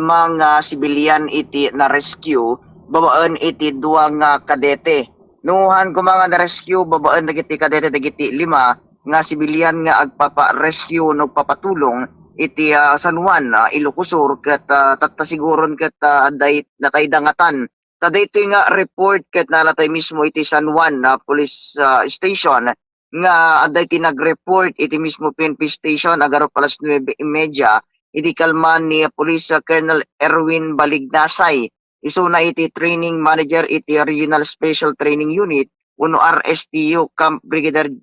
limang sibilyan iti na-rescue, babaan iti duwa nga kadete. Nuhan ko mga na-rescue, babaan dagiti kadete dagiti lima nga sibilyan nga agpapa-rescue no papatulong iti San Juan, Ilocos Sur ket tatasiguron ket natay dangatan. Daytoy nga report ket nalatay mismo iti San Juan Police Station nga aday ti nag-report iti mismo PNP Station agaro alas 9:30 iti kalman ni Police Colonel Erwin Balignasay. Isuna iti training manager iti Regional Special Training Unit uno RSTU Camp Brigadier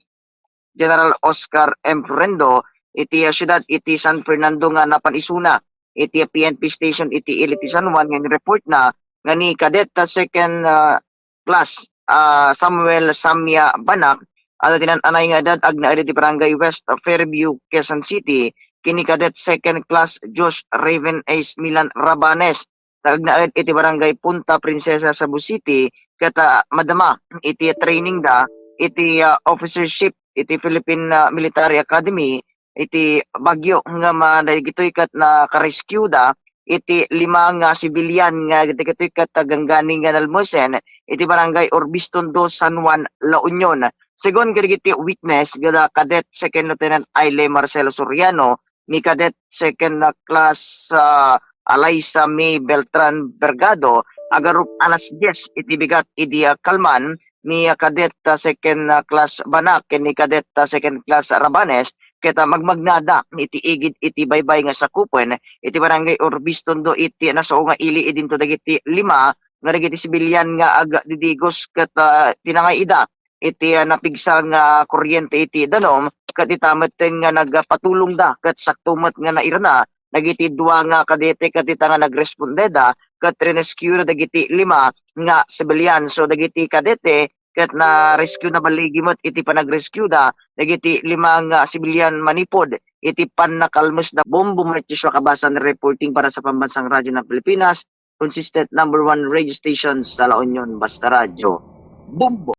General Oscar M. Florendo iti syudad iti San Fernando nga napanisuna iti PNP Station iti Iliti San Juan nga report na nga ni Cadet second class Samuel Samya Banak ada tinan-anay nga edad agna iti Barangay West Fairview, Quezon City kini Cadet second class Josh Raven Ace Milan Rabanes agna iti Barangay Punta Princesa, Cebu City kata madama iti training da iti officership iti Philippine Military Academy iti Bagyo nga madagitoy kat na ka-rescue da iti limang sibilyan nga dagitoy kat gangganing nga nalmosen iti Barangay Orbiston 2 San Juan, La Union. Segon kadagiti witness gada Cadet Second Lieutenant Aile Marcelo Soriano ni Cadet Second Class Alaysa May Beltran Bergado agarup alas 10 iti bigat iti kalman ni Cadet Second Class Banak ni Cadet Second Class Rabanes kita magmagnada iti igid iti baybay nga sakupen iti Barangay Orbiston do iti nasao nga ili idinto dagiti lima nga dagiti sibilyan nga aga didigos ket tinangay ida iti napigsa nga kuryente iti danom ket itamet nga nagpatulong da ket saktumet nga nairna dagiti duwa nga kadete ket ita nga nagrespondeda ket rescue dagiti lima nga sibilyan so dagiti kadete ket na rescue na baligimot iti panagrescue da dagiti limang sibilyan manipod iti pannakalmos da bombo martisyo kabasan reporting para sa Pambansang Radyo ng Pilipinas consistent number 1 radio station sa La Union Basta Radio Bombo.